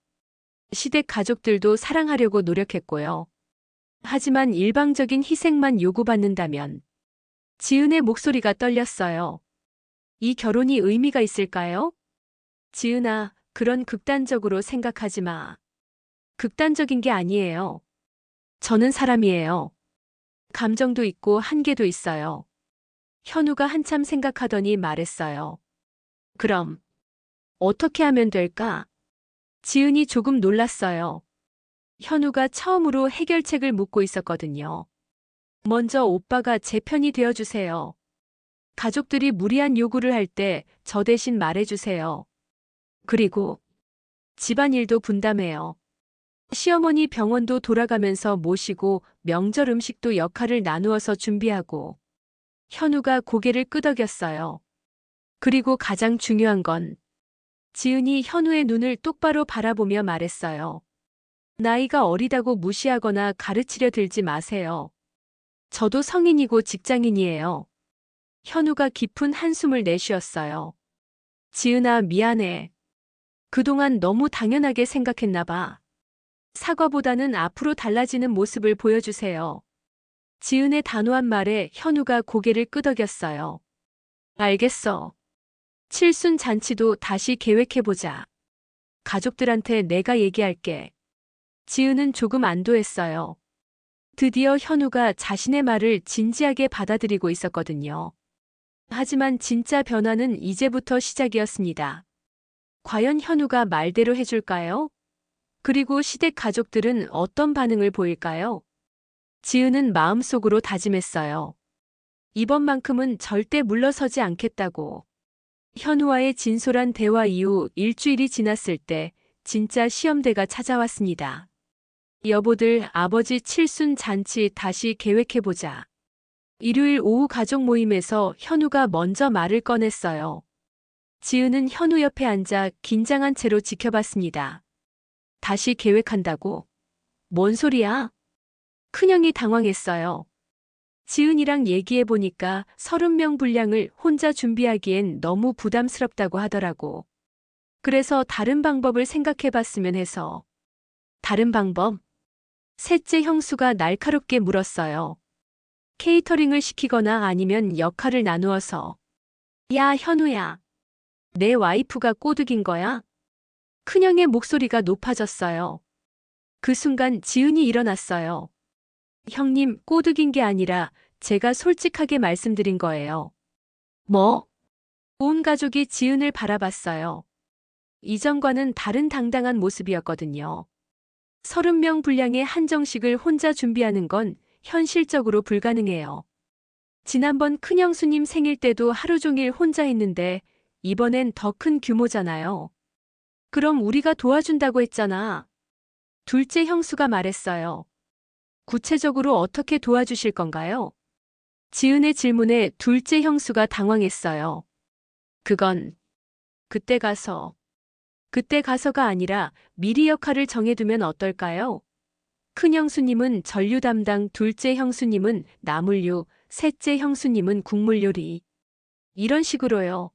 시댁 가족들도 사랑하려고 노력했고요. 하지만 일방적인 희생만 요구받는다면 지은의 목소리가 떨렸어요. 이 결혼이 의미가 있을까요? 지은아, 그런 극단적으로 생각하지 마. 극단적인 게 아니에요. 저는 사람이에요. 감정도 있고 한계도 있어요. 현우가 한참 생각하더니 말했어요. 그럼 어떻게 하면 될까? 지은이 조금 놀랐어요. 현우가 처음으로 해결책을 묻고 있었거든요. 먼저 오빠가 제 편이 되어주세요. 가족들이 무리한 요구를 할 때 저 대신 말해주세요. 그리고 집안일도 분담해요. 시어머니 병원도 돌아가면서 모시고 명절 음식도 역할을 나누어서 준비하고. 현우가 고개를 끄덕였어요. 그리고 가장 중요한 건 지은이 현우의 눈을 똑바로 바라보며 말했어요. 나이가 어리다고 무시하거나 가르치려 들지 마세요. 저도 성인이고 직장인이에요. 현우가 깊은 한숨을 내쉬었어요. 지은아, 미안해. 그동안 너무 당연하게 생각했나 봐. 사과보다는 앞으로 달라지는 모습을 보여주세요. 지은의 단호한 말에 현우가 고개를 끄덕였어요. 알겠어. 칠순 잔치도 다시 계획해보자. 가족들한테 내가 얘기할게. 지은은 조금 안도했어요. 드디어 현우가 자신의 말을 진지하게 받아들이고 있었거든요. 하지만 진짜 변화는 이제부터 시작이었습니다. 과연 현우가 말대로 해줄까요? 그리고 시댁 가족들은 어떤 반응을 보일까요? 지은은 마음속으로 다짐했어요. 이번만큼은 절대 물러서지 않겠다고. 현우와의 진솔한 대화 이후 일주일이 지났을 때 진짜 시험대가 찾아왔습니다. 여보들, 아버지 칠순 잔치 다시 계획해보자. 일요일 오후 가족 모임에서 현우가 먼저 말을 꺼냈어요. 지은은 현우 옆에 앉아 긴장한 채로 지켜봤습니다. 다시 계획한다고? 뭔 소리야? 큰형이 당황했어요. 지은이랑 얘기해보니까 30명 분량을 혼자 준비하기엔 너무 부담스럽다고 하더라고. 그래서 다른 방법을 생각해봤으면 해서. 다른 방법? 셋째 형수가 날카롭게 물었어요. 케이터링을 시키거나 아니면 역할을 나누어서. 야, 현우야. 내 와이프가 꼬드긴 거야? 큰형의 목소리가 높아졌어요. 그 순간 지은이 일어났어요. 형님, 꼬드긴 게 아니라 제가 솔직하게 말씀드린 거예요. 뭐? 온 가족이 지은을 바라봤어요. 이전과는 다른 당당한 모습이었거든요. 30명 분량의 한정식을 혼자 준비하는 건 현실적으로 불가능해요. 지난번 큰형수님 생일 때도 하루 종일 혼자 했는데 이번엔 더 큰 규모잖아요. 그럼 우리가 도와준다고 했잖아. 둘째 형수가 말했어요. 구체적으로 어떻게 도와주실 건가요? 지은의 질문에 둘째 형수가 당황했어요. 그건 그때 가서가 아니라 미리 역할을 정해두면 어떨까요? 큰 형수님은 전류 담당, 둘째 형수님은 나물류, 셋째 형수님은 국물 요리. 이런 식으로요.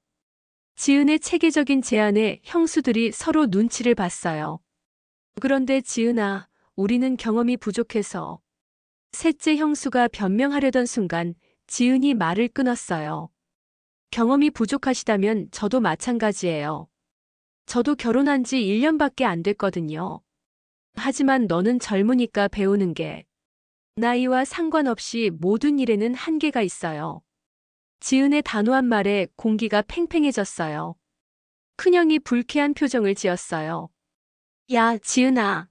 지은의 체계적인 제안에 형수들이 서로 눈치를 봤어요. 그런데 지은아, 우리는 경험이 부족해서. 셋째 형수가 변명하려던 순간 지은이 말을 끊었어요. 경험이 부족하시다면 저도 마찬가지예요. 저도 결혼한 지 1년밖에 안 됐거든요. 하지만 너는 젊으니까 배우는 게 나이와 상관없이 모든 일에는 한계가 있어요. 지은의 단호한 말에 공기가 팽팽해졌어요. 큰형이 불쾌한 표정을 지었어요. 야, 지은아.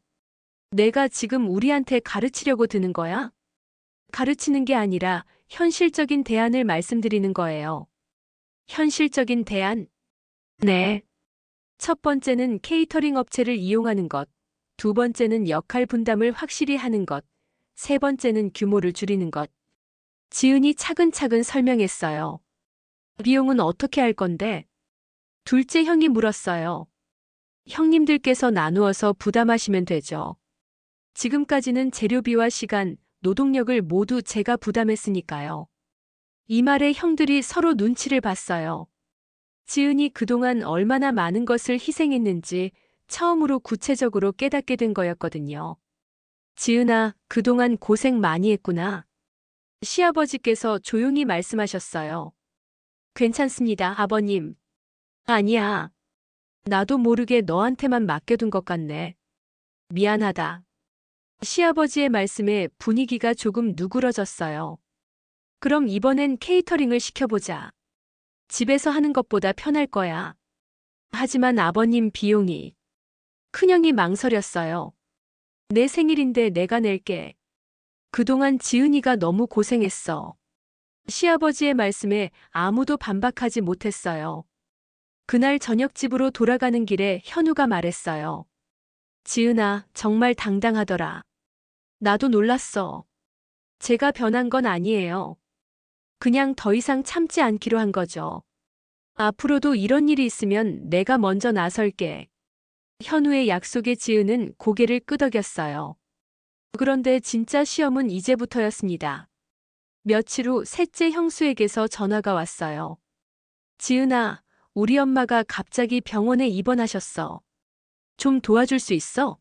내가 지금 우리한테 가르치려고 드는 거야? 가르치는 게 아니라 현실적인 대안을 말씀드리는 거예요. 현실적인 대안? 네. 첫 번째는 케이터링 업체를 이용하는 것. 두 번째는 역할 분담을 확실히 하는 것. 세 번째는 규모를 줄이는 것. 지은이 차근차근 설명했어요. 비용은 어떻게 할 건데? 둘째 형이 물었어요. 형님들께서 나누어서 부담하시면 되죠. 지금까지는 재료비와 시간, 노동력을 모두 제가 부담했으니까요. 이 말에 형들이 서로 눈치를 봤어요. 지은이 그동안 얼마나 많은 것을 희생했는지 처음으로 구체적으로 깨닫게 된 거였거든요. 지은아, 그동안 고생 많이 했구나. 시아버지께서 조용히 말씀하셨어요. 괜찮습니다, 아버님. 아니야. 나도 모르게 너한테만 맡겨둔 것 같네. 미안하다. 시아버지의 말씀에 분위기가 조금 누그러졌어요. 그럼 이번엔 케이터링을 시켜보자. 집에서 하는 것보다 편할 거야. 하지만 아버님 비용이. 큰형이 망설였어요. 내 생일인데 내가 낼게. 그동안 지은이가 너무 고생했어. 시아버지의 말씀에 아무도 반박하지 못했어요. 그날 저녁 집으로 돌아가는 길에 현우가 말했어요. 지은아, 정말 당당하더라. 나도 놀랐어. 제가 변한 건 아니에요. 그냥 더 이상 참지 않기로 한 거죠. 앞으로도 이런 일이 있으면 내가 먼저 나설게. 현우의 약속에 지은은 고개를 끄덕였어요. 그런데 진짜 시험은 이제부터였습니다. 며칠 후 셋째 형수에게서 전화가 왔어요. 지은아, 우리 엄마가 갑자기 병원에 입원하셨어. 좀 도와줄 수 있어?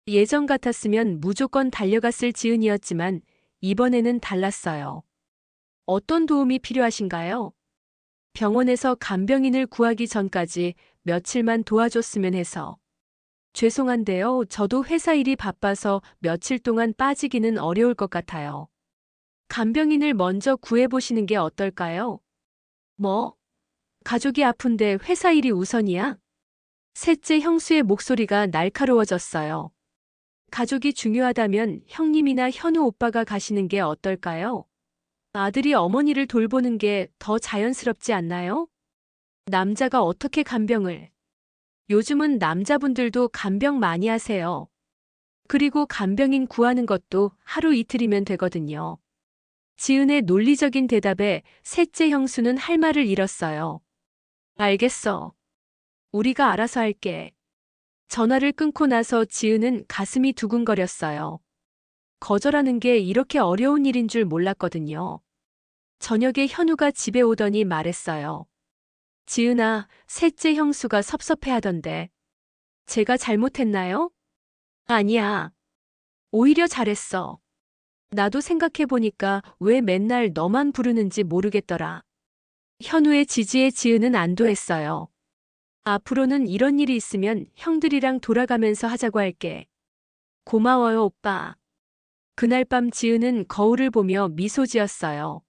예전 같았으면 무조건 달려갔을 지은이었지만 이번에는 달랐어요. 어떤 도움이 필요하신가요? 병원에서 간병인을 구하기 전까지 며칠만 도와줬으면 해서. 죄송한데요. 저도 회사 일이 바빠서 며칠 동안 빠지기는 어려울 것 같아요. 간병인을 먼저 구해보시는 게 어떨까요? 뭐? 가족이 아픈데 회사 일이 우선이야? 셋째 형수의 목소리가 날카로워졌어요. 가족이 중요하다면 형님이나 현우 오빠가 가시는 게 어떨까요? 아들이 어머니를 돌보는 게 더 자연스럽지 않나요? 남자가 어떻게 간병을? 요즘은 남자분들도 간병 많이 하세요. 그리고 간병인 구하는 것도 하루 이틀이면 되거든요. 지은의 논리적인 대답에 셋째 형수는 할 말을 잃었어요. 알겠어. 우리가 알아서 할게. 전화를 끊고 나서 지은은 가슴이 두근거렸어요. 거절하는 게 이렇게 어려운 일인 줄 몰랐거든요. 저녁에 현우가 집에 오더니 말했어요. 지은아, 셋째 형수가 섭섭해하던데. 제가 잘못했나요? 아니야. 오히려 잘했어. 나도 생각해보니까 왜 맨날 너만 부르는지 모르겠더라. 현우의 지지에 지은은 안도했어요. 앞으로는 이런 일이 있으면 형들이랑 돌아가면서 하자고 할게. 고마워요, 오빠. 그날 밤 지은은 거울을 보며 미소 지었어요.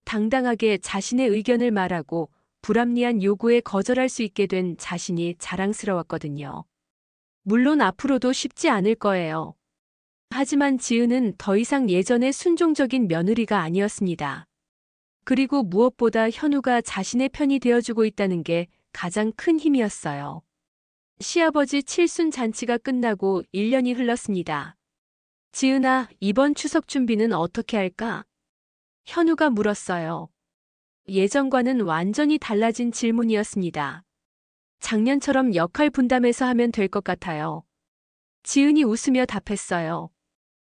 당당하게 자신의 의견을 말하고 불합리한 요구에 거절할 수 있게 된 자신이 자랑스러웠거든요. 물론 앞으로도 쉽지 않을 거예요. 하지만 지은은 더 이상 예전의 순종적인 며느리가 아니었습니다. 그리고 무엇보다 현우가 자신의 편이 되어주고 있다는 게 가장 큰 힘이었어요. 시아버지 칠순 잔치가 끝나고 1년이 흘렀습니다. 지은아, 이번 추석 준비는 어떻게 할까? 현우가 물었어요. 예전과는 완전히 달라진 질문이었습니다. 작년처럼 역할 분담해서 하면 될 것 같아요. 지은이 웃으며 답했어요.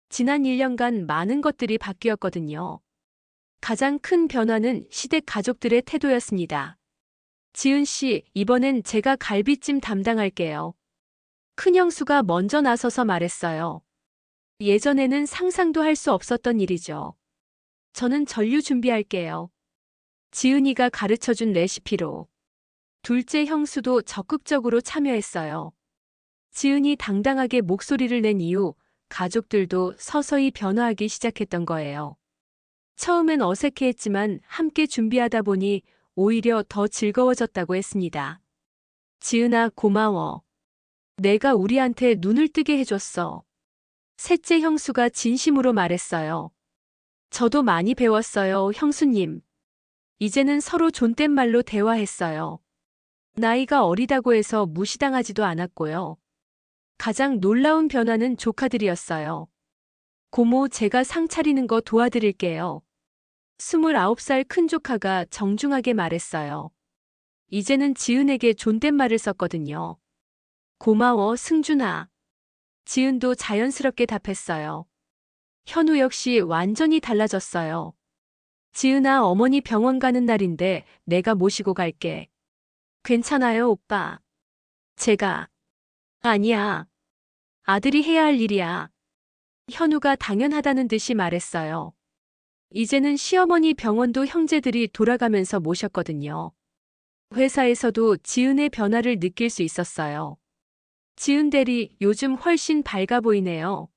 지난 1년간 많은 것들이 바뀌었거든요. 가장 큰 변화는 시댁 가족들의 태도였습니다. 지은 씨, 이번엔 제가 갈비찜 담당할게요. 큰형수가 먼저 나서서 말했어요. 예전에는 상상도 할 수 없었던 일이죠. 저는 전류 준비할게요. 지은이가 가르쳐준 레시피로. 둘째 형수도 적극적으로 참여했어요. 지은이 당당하게 목소리를 낸 이후 가족들도 서서히 변화하기 시작했던 거예요. 처음엔 어색해했지만 함께 준비하다 보니 오히려 더 즐거워졌다고 했습니다. 지은아, 고마워. 내가 우리한테 눈을 뜨게 해줬어. 셋째 형수가 진심으로 말했어요. 저도 많이 배웠어요, 형수님. 이제는 서로 존댓말로 대화했어요. 나이가 어리다고 해서 무시당하지도 않았고요. 가장 놀라운 변화는 조카들이었어요. 고모, 제가 상 차리는 거 도와드릴게요. 29살 큰 조카가 정중하게 말했어요. 이제는 지은에게 존댓말을 썼거든요. 고마워, 승준아. 지은도 자연스럽게 답했어요. 현우 역시 완전히 달라졌어요. 지은아, 어머니 병원 가는 날인데 내가 모시고 갈게. 괜찮아요, 오빠. 제가. 아니야. 아들이 해야 할 일이야. 현우가 당연하다는 듯이 말했어요. 이제는 시어머니 병원도 형제들이 돌아가면서 모셨거든요. 회사에서도 지은의 변화를 느낄 수 있었어요. 지은 대리, 요즘 훨씬 밝아 보이네요.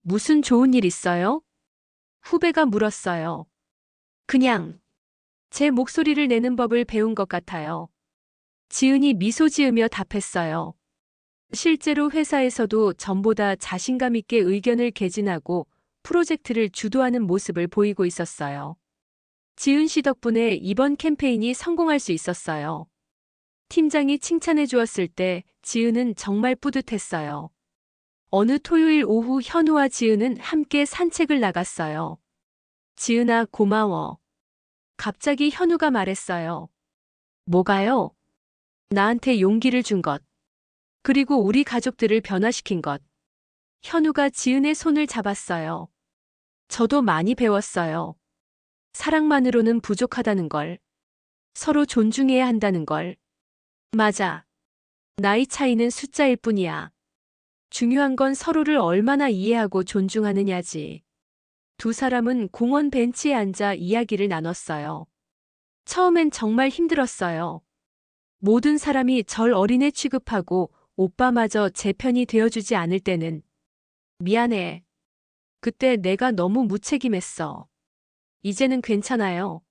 무슨 좋은 일 있어요? 후배가 물었어요. 그냥 제 목소리를 내는 법을 배운 것 같아요. 지은이 미소 지으며 답했어요. 실제로 회사에서도 전보다 자신감 있게 의견을 개진하고 프로젝트를 주도하는 모습을 보이고 있었어요. 지은 씨 덕분에 이번 캠페인이 성공할 수 있었어요. 팀장이 칭찬해 주었을 때 지은은 정말 뿌듯했어요. 어느 토요일 오후 현우와 지은은 함께 산책을 나갔어요. 지은아, 고마워. 갑자기 현우가 말했어요. 뭐가요? 나한테 용기를 준 것. 그리고 우리 가족들을 변화시킨 것. 현우가 지은의 손을 잡았어요. 저도 많이 배웠어요. 사랑만으로는 부족하다는 걸. 서로 존중해야 한다는 걸. 맞아. 나이 차이는 숫자일 뿐이야. 중요한 건 서로를 얼마나 이해하고 존중하느냐지. 두 사람은 공원 벤치에 앉아 이야기를 나눴어요. 처음엔 정말 힘들었어요. 모든 사람이 절 어린애 취급하고 오빠마저 제 편이 되어주지 않을 때는 미안해. 그때 내가 너무 무책임했어. 이제는 괜찮아요.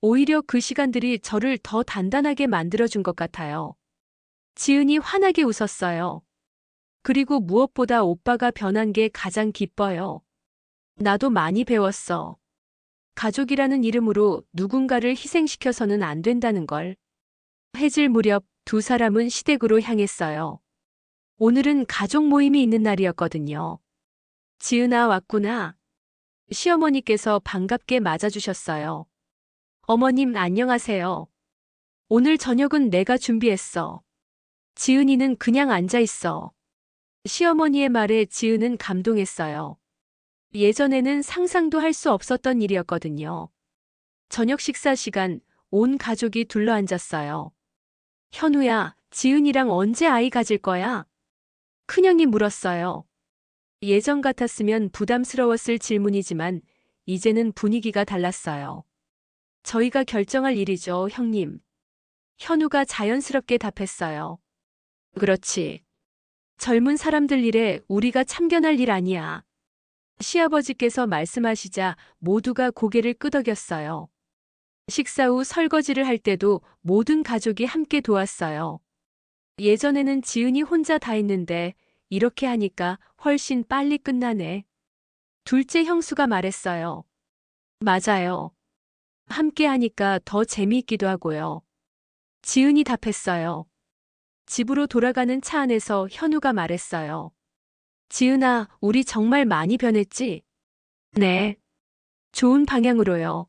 오히려 그 시간들이 저를 더 단단하게 만들어준 것 같아요. 지은이 환하게 웃었어요. 그리고 무엇보다 오빠가 변한 게 가장 기뻐요. 나도 많이 배웠어. 가족이라는 이름으로 누군가를 희생시켜서는 안 된다는 걸. 해질 무렵 두 사람은 시댁으로 향했어요. 오늘은 가족 모임이 있는 날이었거든요. 지은아, 왔구나. 시어머니께서 반갑게 맞아주셨어요. 어머님, 안녕하세요. 오늘 저녁은 내가 준비했어. 지은이는 그냥 앉아 있어. 시어머니의 말에 지은은 감동했어요. 예전에는 상상도 할 수 없었던 일이었거든요. 저녁 식사 시간, 온 가족이 둘러앉았어요. 현우야, 지은이랑 언제 아이 가질 거야? 큰형이 물었어요. 예전 같았으면 부담스러웠을 질문이지만 이제는 분위기가 달랐어요. 저희가 결정할 일이죠, 형님. 현우가 자연스럽게 답했어요. 그렇지. 젊은 사람들 일에 우리가 참견할 일 아니야. 시아버지께서 말씀하시자 모두가 고개를 끄덕였어요. 식사 후 설거지를 할 때도 모든 가족이 함께 도왔어요. 예전에는 지은이 혼자 다 했는데 이렇게 하니까 훨씬 빨리 끝나네. 둘째 형수가 말했어요. 맞아요. 함께 하니까 더 재미있기도 하고요. 지은이 답했어요. 집으로 돌아가는 차 안에서 현우가 말했어요. 지은아, 우리 정말 많이 변했지? 네. 좋은 방향으로요.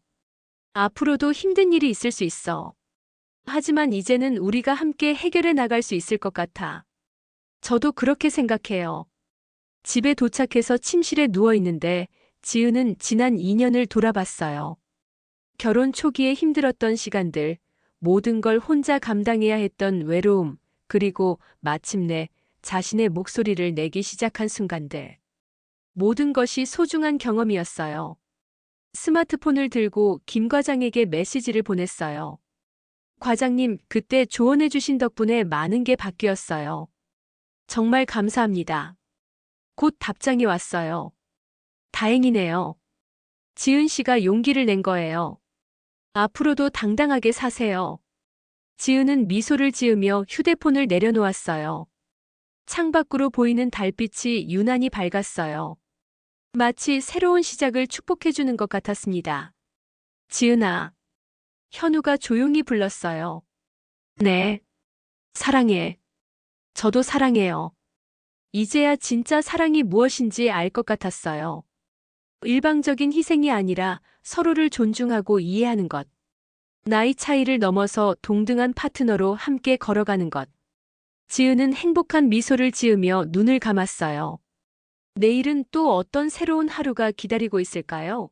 앞으로도 힘든 일이 있을 수 있어. 하지만 이제는 우리가 함께 해결해 나갈 수 있을 것 같아. 저도 그렇게 생각해요. 집에 도착해서 침실에 누워 있는데 지은은 지난 2년을 돌아봤어요. 결혼 초기에 힘들었던 시간들, 모든 걸 혼자 감당해야 했던 외로움, 그리고 마침내 자신의 목소리를 내기 시작한 순간들. 모든 것이 소중한 경험이었어요. 스마트폰을 들고 김 과장에게 메시지를 보냈어요. 과장님, 그때 조언해 주신 덕분에 많은 게 바뀌었어요. 정말 감사합니다. 곧 답장이 왔어요. 다행이네요. 지은 씨가 용기를 낸 거예요. 앞으로도 당당하게 사세요. 지은은 미소를 지으며 휴대폰을 내려놓았어요. 창밖으로 보이는 달빛이 유난히 밝았어요. 마치 새로운 시작을 축복해주는 것 같았습니다. 지은아. 현우가 조용히 불렀어요. 네. 사랑해. 저도 사랑해요. 이제야 진짜 사랑이 무엇인지 알 것 같았어요. 일방적인 희생이 아니라 서로를 존중하고 이해하는 것. 나이 차이를 넘어서 동등한 파트너로 함께 걸어가는 것. 지은은 행복한 미소를 지으며 눈을 감았어요. 내일은 또 어떤 새로운 하루가 기다리고 있을까요?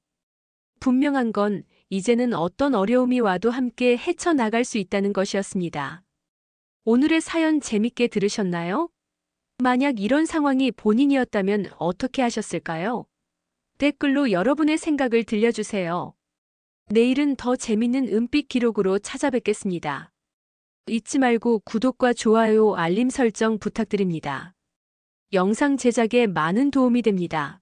분명한 건 이제는 어떤 어려움이 와도 함께 헤쳐나갈 수 있다는 것이었습니다. 오늘의 사연 재밌게 들으셨나요? 만약 이런 상황이 본인이었다면 어떻게 하셨을까요? 댓글로 여러분의 생각을 들려주세요. 내일은 더 재밌는 은빛 기록으로 찾아뵙겠습니다. 잊지 말고 구독과 좋아요, 알림 설정 부탁드립니다. 영상 제작에 많은 도움이 됩니다.